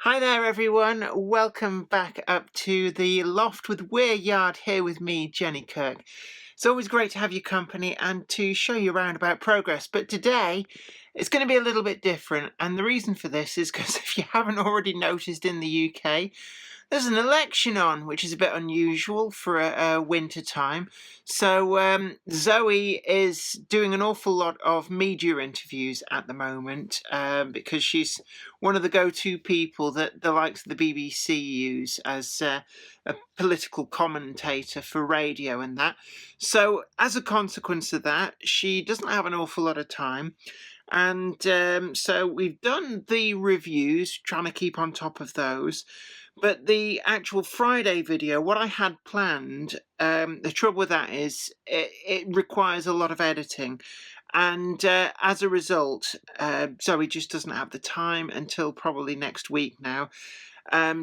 Hi there everyone, welcome back up to the Loft with Weir Yard here with me, Jenny Kirk. It's always great to have your company and to show you around about progress, but today it's going to be a little bit different, and the reason for this is because if you haven't already noticed, in the UK there's an election on, which is a bit unusual for a winter time. So Zoe is doing an awful lot of media interviews at the moment because she's one of the go-to people that the likes of the BBC use as a political commentator for radio and that. So as a consequence of that, she doesn't have an awful lot of time. And so we've done the reviews, trying to keep on top of those. But the actual Friday video, what I had planned, the trouble with that is it requires a lot of editing. And as a result, Zoe just doesn't have the time until probably next week now.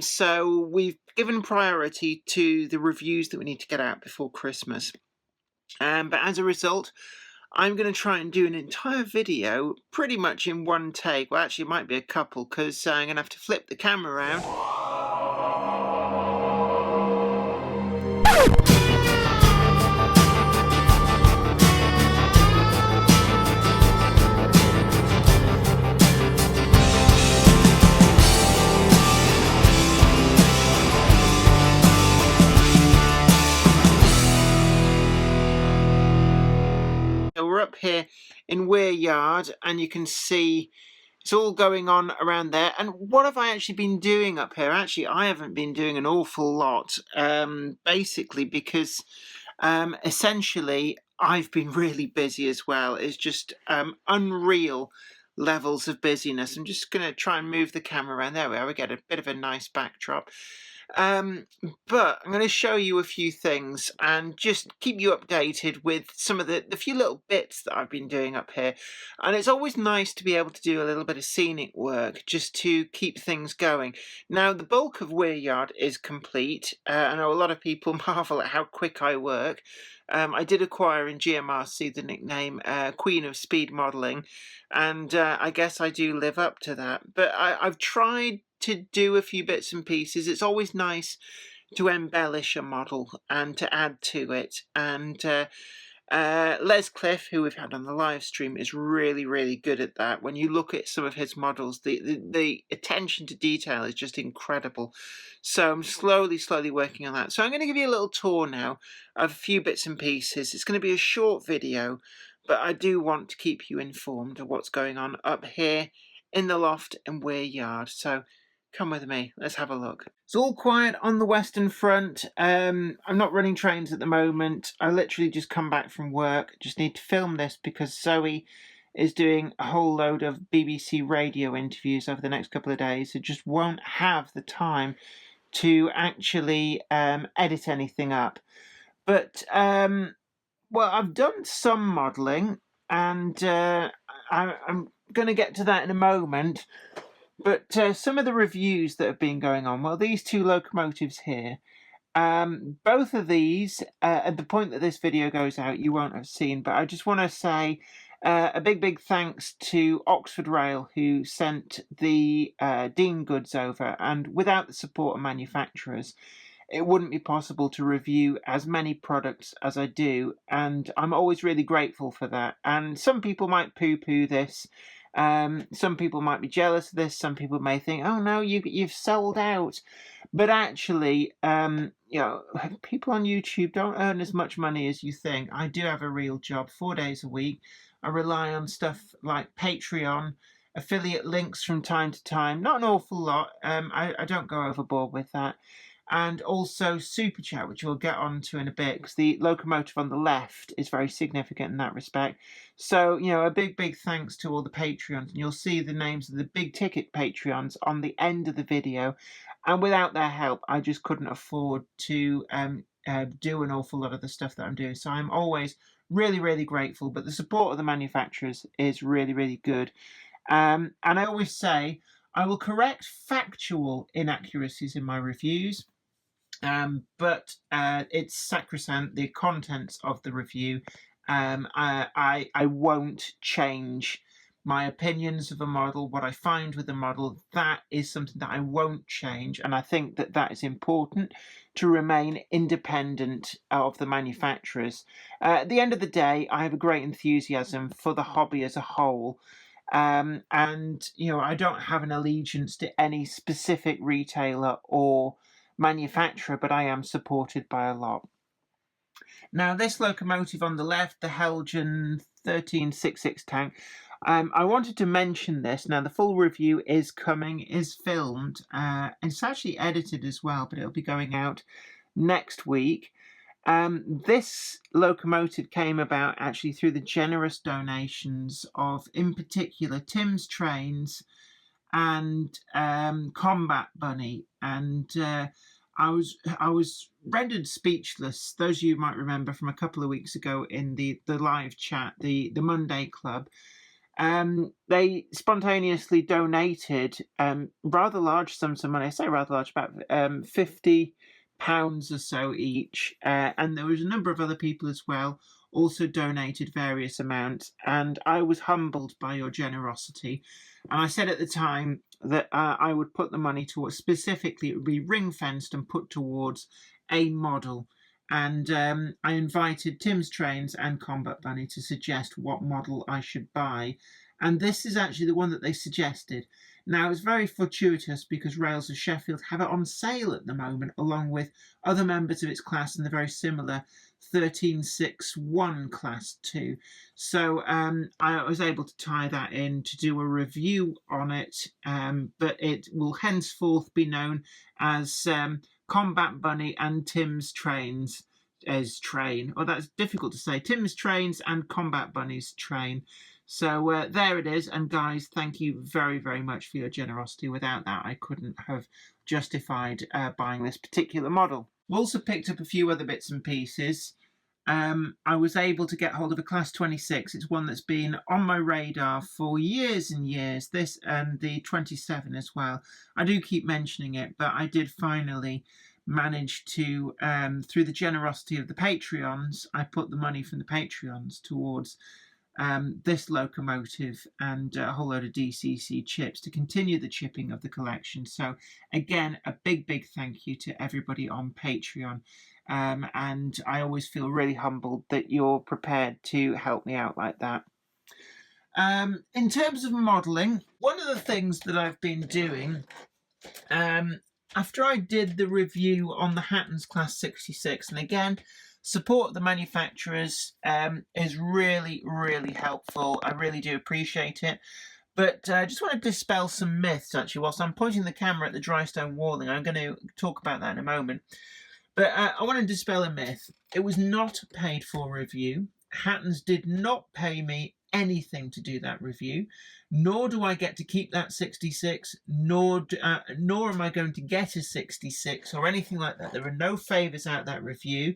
So we've given priority to the reviews that we need to get out before Christmas. But as a result, I'm going to try and do an entire video pretty much in one take. Well, actually, it might be a couple because I'm going to have to flip the camera around. So we're up here in Weir Yard, and you can see it's all going on around there. And what have I actually been doing up here? Actually, I haven't been doing an awful lot, basically because essentially I've been really busy as well. It's just unreal levels of busyness. I'm just going to try and move the camera around. There we are. We get a bit of a nice backdrop. But I'm going to show you a few things and just keep you updated with some of the few little bits that I've been doing up here. And it's always nice to be able to do a little bit of scenic work just to keep things going. Now, the bulk of Weir Yard is complete. I know a lot of people marvel at how quick I work. I did acquire in GMRC the nickname Queen of Speed Modelling, and I guess I do live up to that. But I've tried to do a few bits and pieces. It's always nice to embellish a model and to add to it. And Les Cliff, who we've had on the live stream, is really, really good at that. When you look at some of his models, the attention to detail is just incredible. So I'm slowly working on that. So I'm going to give you a little tour now of a few bits and pieces. It's going to be a short video, but I do want to keep you informed of what's going on up here in the Loft and Weir Yard. So come with me, let's have a look. It's all quiet on the Western Front. I'm not running trains at the moment. I literally just come back from work. Just need to film this because Zoe is doing a whole load of BBC radio interviews over the next couple of days. So just won't have the time to actually edit anything up. But, well, I've done some modelling, and I'm going to get to that in a moment. But some of the reviews that have been going on, well, these two locomotives here, both of these, at the point that this video goes out, you won't have seen, but I just want to say a big thanks to Oxford Rail, who sent the Dean goods over, and without the support of manufacturers, it wouldn't be possible to review as many products as I do, and I'm always really grateful for that. And some people might poo-poo this. Some people might be jealous of this. Some people may think, "Oh no, you've sold out." But actually, you know, people on YouTube don't earn as much money as you think. I do have a real job, 4 days a week. I rely on stuff like Patreon, affiliate links from time to time. Not an awful lot. I don't go overboard with that. And also Super Chat, which we'll get on to in a bit, because the locomotive on the left is very significant in that respect. So, you know, a big thanks to all the Patreons, and you'll see the names of the big ticket Patreons on the end of the video. And without their help, I just couldn't afford to do an awful lot of the stuff that I'm doing. So I'm always really grateful, but the support of the manufacturers is really good. And I always say I will correct factual inaccuracies in my reviews. But it's sacrosanct, the contents of the review. I won't change my opinions of a model, what I find with a model, that is something that I won't change. And I think that that is important to remain independent of the manufacturers. At the end of the day, I have a great enthusiasm for the hobby as a whole. And, I don't have an allegiance to any specific retailer or manufacturer, but I am supported by a lot. Now, this locomotive on the left, the Helgen 1366 tank, I wanted to mention this. Now, the full review is filmed. It's actually edited as well, but it'll be going out next week. This locomotive came about actually through the generous donations of, in particular, Tim's Trains and Combat Bunny. And I was rendered speechless. Those of you might remember from a couple of weeks ago in the live chat, the Monday Club. They spontaneously donated rather large sums of money. I say rather large, about £50 or so each. And there was a number of other people as well also donated various amounts. And I was humbled by your generosity. And I said at the time that I would put the money towards, specifically it would be ring-fenced and put towards a model. And I invited Tim's Trains and Combat Bunny to suggest what model I should buy. And this is actually the one that they suggested. Now, it's very fortuitous because Rails of Sheffield have it on sale at the moment, along with other members of its class in the very similar 1361 class too. So I was able to tie that in to do a review on it, but it will henceforth be known as Combat Bunny and Tim's Trains as train. Oh, that's difficult to say. Tim's Trains and Combat Bunny's train. So there it is. And guys, thank you very, very much for your generosity. Without that, I couldn't have justified buying this particular model. We also picked up a few other bits and pieces. I was able to get hold of a Class 26. It's one that's been on my radar for years and years. This and the 27 as well. I do keep mentioning it, but I did finally manage to, through the generosity of the Patreons, I put the money from the Patreons towards this locomotive and a whole load of DCC chips to continue the chipping of the collection. So again, a big thank you to everybody on Patreon. And I always feel really humbled that you're prepared to help me out like that. In terms of modelling, one of the things that I've been doing, after I did the review on the Hatton's Class 66, and again, support the manufacturers is really, really helpful. I really do appreciate it. But I just want to dispel some myths, actually, whilst I'm pointing the camera at the dry stone walling. I'm going to talk about that in a moment. But I want to dispel a myth. It was not a paid-for review. Hatton's did not pay me anything to do that review, nor do I get to keep that 66, nor am I going to get a 66 or anything like that. There are no favours out that review.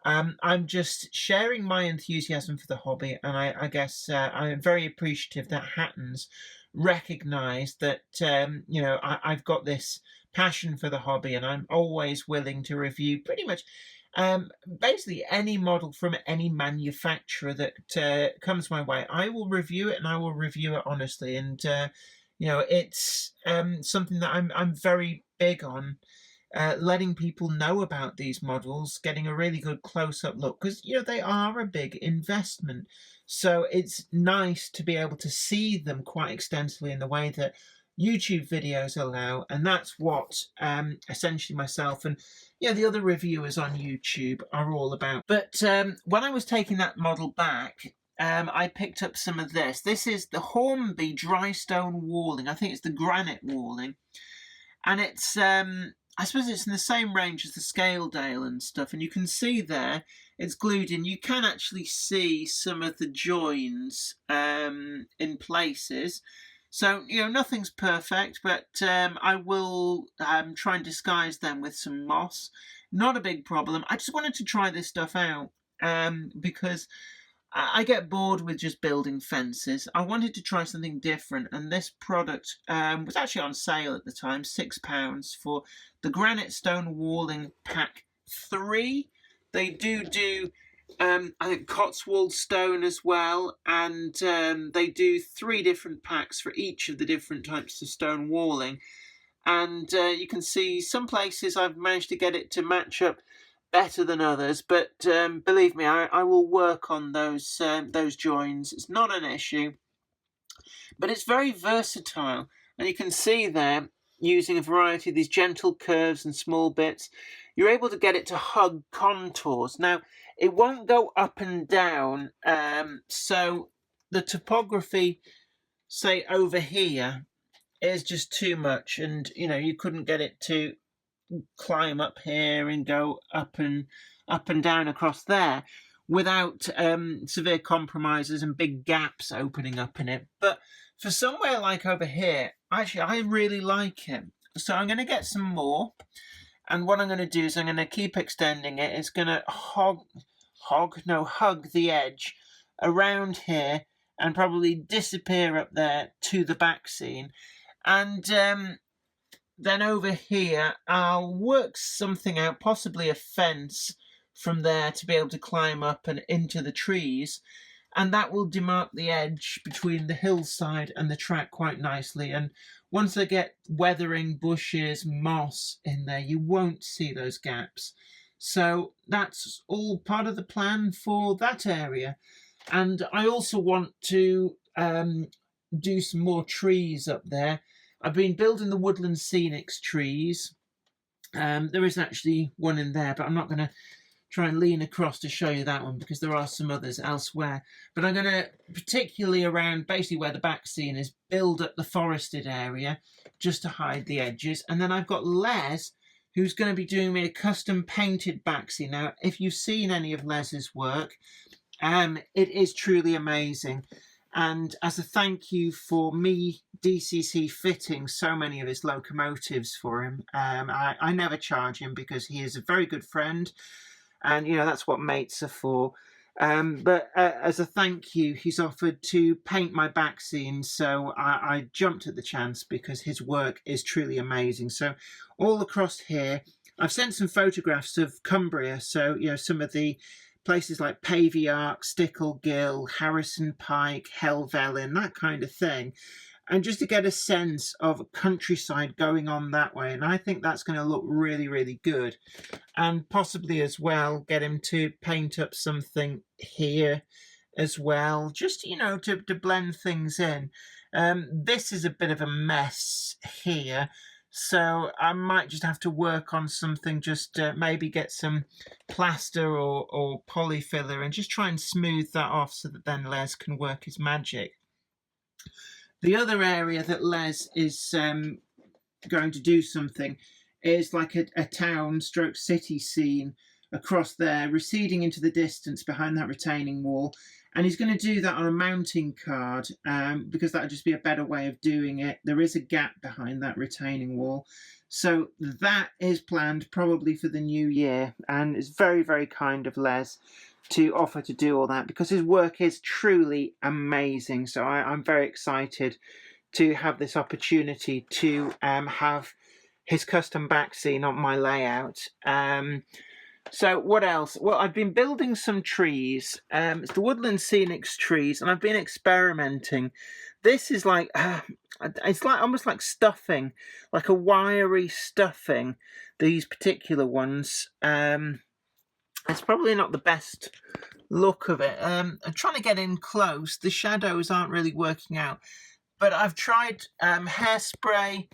I'm just sharing my enthusiasm for the hobby, and I guess I'm very appreciative that Hatton's recognised that I've got this passion for the hobby, and I'm always willing to review pretty much basically any model from any manufacturer that comes my way. I will review it, and I will review it honestly. And it's something that I'm very big on, letting people know about these models, getting a really good close-up look, because they are a big investment. So it's nice to be able to see them quite extensively in the way that YouTube videos allow, and that's what essentially myself and the other reviewers on YouTube are all about. But when I was taking that model back, I picked up some of this. This is the Hornby dry stone walling. I think it's the granite walling, and it's I suppose it's in the same range as the Scaledale and stuff, and you can see there it's glued in. You can actually see some of the joins in places. So, nothing's perfect, but I will try and disguise them with some moss. Not a big problem. I just wanted to try this stuff out because I get bored with just building fences. I wanted to try something different, and this product was actually on sale at the time, £6 for the Granite Stone Walling Pack 3. They do I think Cotswold stone as well, and they do 3 different packs for each of the different types of stone walling. And you can see some places I've managed to get it to match up better than others, but believe me, I will work on those joins. It's not an issue, but it's very versatile, and you can see there, using a variety of these gentle curves and small bits, you're able to get it to hug contours. Now, it won't go up and down, so the topography, say over here, is just too much, and you couldn't get it to climb up here and go up and down across there without severe compromises and big gaps opening up in it. But for somewhere like over here, actually, I really like it. So I'm going to get some more, and what I'm going to do is I'm going to keep extending it. It's going to hug the edge around here and probably disappear up there to the back seam. And then over here, I'll work something out, possibly a fence from there to be able to climb up and into the trees. And that will demark the edge between the hillside and the track quite nicely. And once I get weathering, bushes, moss in there, you won't see those gaps. So that's all part of the plan for that area. And I also want to do some more trees up there. I've been building the Woodland Scenics trees. There is actually one in there, but I'm not going to try and lean across to show you that one because there are some others elsewhere. But I'm going to, particularly around basically where the back scene is, build up the forested area just to hide the edges. And then I've got Les, who's going to be doing me a custom painted back scene. Now, if you've seen any of Les's work, it is truly amazing. And as a thank you for me DCC fitting so many of his locomotives for him, I never charge him because he is a very good friend, and that's what mates are for. But as a thank you, he's offered to paint my back scenes, so I jumped at the chance because his work is truly amazing. So all across here, I've sent some photographs of Cumbria, so some of the places like Paviark, Stickle Gill, Harrison Pike, Helvellyn, that kind of thing. And just to get a sense of countryside going on that way. And I think that's going to look really, really good. And possibly as well get him to paint up something here as well. Just, to blend things in. This is a bit of a mess here. So I might just have to work on something, just maybe get some plaster or polyfiller and just try and smooth that off so that then Les can work his magic. The other area that Les is going to do something is like a town stroke city scene across there, receding into the distance behind that retaining wall. And he's going to do that on a mounting card because that would just be a better way of doing it. There is a gap behind that retaining wall. So that is planned probably for the new year. And it's very, very kind of Les to offer to do all that because his work is truly amazing. So I'm very excited to have this opportunity to have his custom back scene on my layout. So what else? Well, I've been building some trees. It's the Woodland Scenics trees, and I've been experimenting. This is like, it's like almost like stuffing, like a wiry stuffing, these particular ones. It's probably not the best look of it. I'm trying to get in close. The shadows aren't really working out. But I've tried hairspray,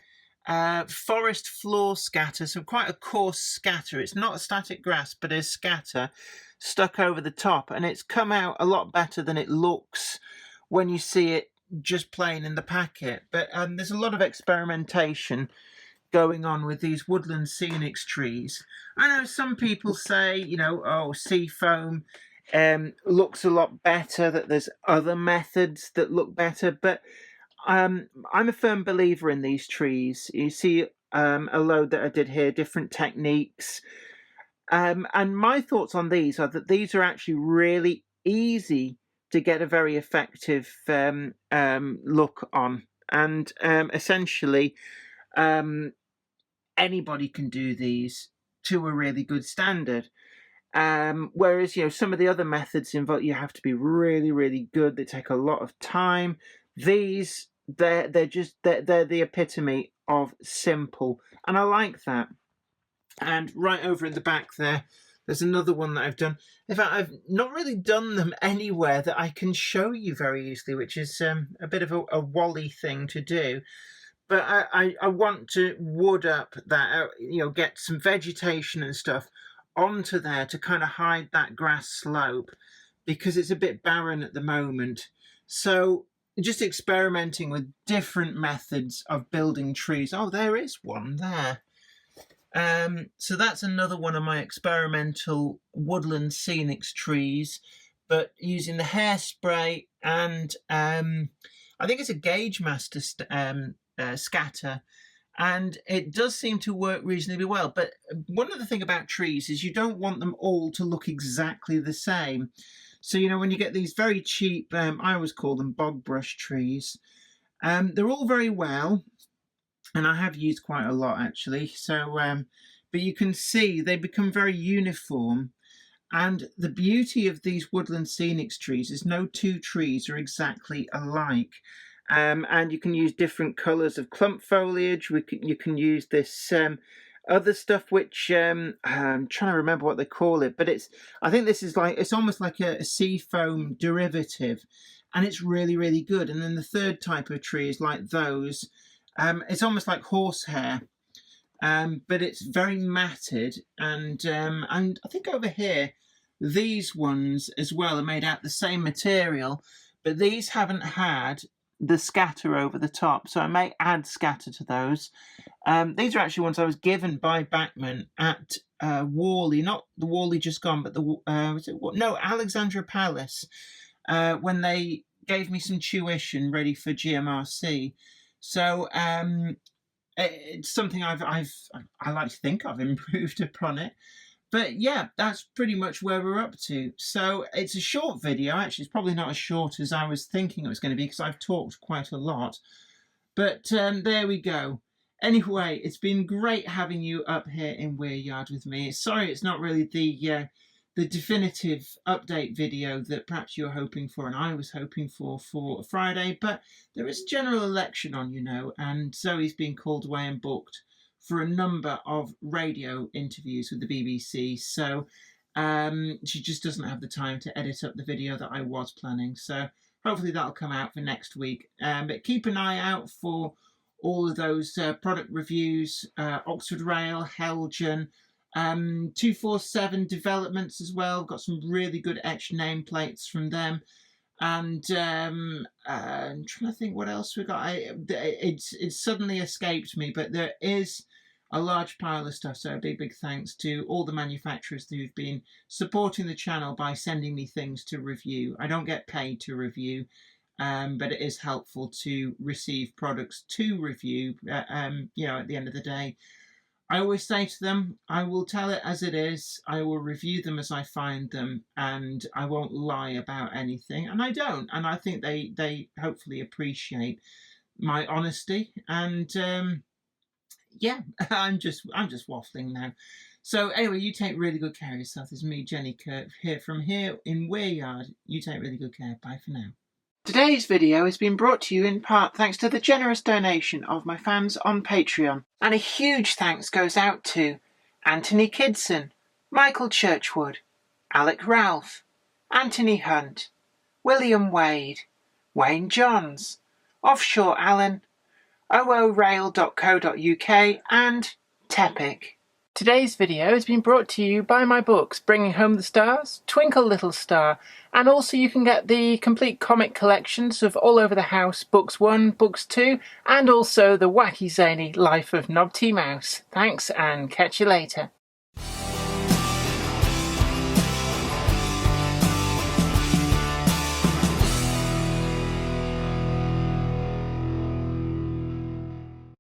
forest floor scatter, so quite a coarse scatter. It's not a static grass, but a scatter stuck over the top, and it's come out a lot better than it looks when you see it just plain in the packet. But there's a lot of experimentation going on with these Woodland Scenics trees. I know some people say, seafoam looks a lot better, that there's other methods that look better, but I'm a firm believer in these trees. You see a load that I did here, different techniques. And my thoughts on these are that these are actually really easy to get a very effective look on. And essentially, anybody can do these to a really good standard. Whereas, some of the other methods involve, you have to be really, really good. They take a lot of time. These, they're the epitome of simple, and I like that. And right over in the back there's another one that I've done. In fact, I've not really done them anywhere that I can show you very easily, which is a bit of a wally thing to do. But I want to wood up that, get some vegetation and stuff onto there to kind of hide that grass slope, because it's a bit barren at the moment. So just experimenting with different methods of building trees. Oh, there is one there. So that's another one of my experimental woodland scenics trees, but using the hairspray and I think it's a Gauge Master scatter, and it does seem to work reasonably well. But one other thing about trees is you don't want them all to look exactly the same. So, when you get these very cheap, I always call them bog brush trees, they're all very well, and I have used quite a lot actually. So, but you can see they become very uniform. And the beauty of these woodland scenics trees is no two trees are exactly alike. And you can use different colours of clump foliage. You can use this other stuff, which I'm trying to remember what they call it, but I think this is it's almost like a sea foam derivative, and it's really, really good. And then the third type of tree is like those. It's almost like horsehair, but it's very matted, and I think over here these ones as well are made out of the same material, but these haven't had the scatter over the top, so I may add scatter to those. These are actually ones I was given by Bachman at Worley, not the Worley just gone, but Alexandra Palace, when they gave me some tuition ready for GMRC. So it's something I like to think I've improved upon it. But yeah, that's pretty much where we're up to. So it's a short video. Actually, it's probably not as short as I was thinking it was going to be, because I've talked quite a lot. But there we go. Anyway, it's been great having you up here in Weir Yard with me. Sorry it's not really the definitive update video that perhaps you were hoping for and I was hoping for Friday, but there is a general election on, and Zoe's been called away and booked for a number of radio interviews with the BBC, so she just doesn't have the time to edit up the video that I was planning. So hopefully that'll come out for next week. But keep an eye out for all of those product reviews, Oxford Rail, Helgen, 247 developments as well. Got some really good etched nameplates from them. And I'm trying to think what else we got. It's suddenly escaped me, but there is a large pile of stuff. So a big thanks to all the manufacturers who've been supporting the channel by sending me things to review. I don't get paid to review, but it is helpful to receive products to review. At the end of the day, I always say to them, I will tell it as it is, I will review them as I find them, and I won't lie about anything, and I don't. And I think they hopefully appreciate my honesty. And yeah, I'm just waffling now. So anyway, you take really good care of yourself. This is me, Jenny Kirk, here in Weir Yard. You take really good care. Bye for now. Today's video has been brought to you in part thanks to the generous donation of my fans on Patreon. And a huge thanks goes out to Anthony Kidson, Michael Churchwood, Alec Ralph, Anthony Hunt, William Wade, Wayne Johns, Offshore Alan, oorail.co.uk and Tepic. Today's video has been brought to you by my books, Bringing Home the Stars, Twinkle Little Star, and also you can get the complete comic collections of All Over the House, Books 1, Books 2, and also the wacky zany Life of Knobty Mouse. Thanks, and catch you later.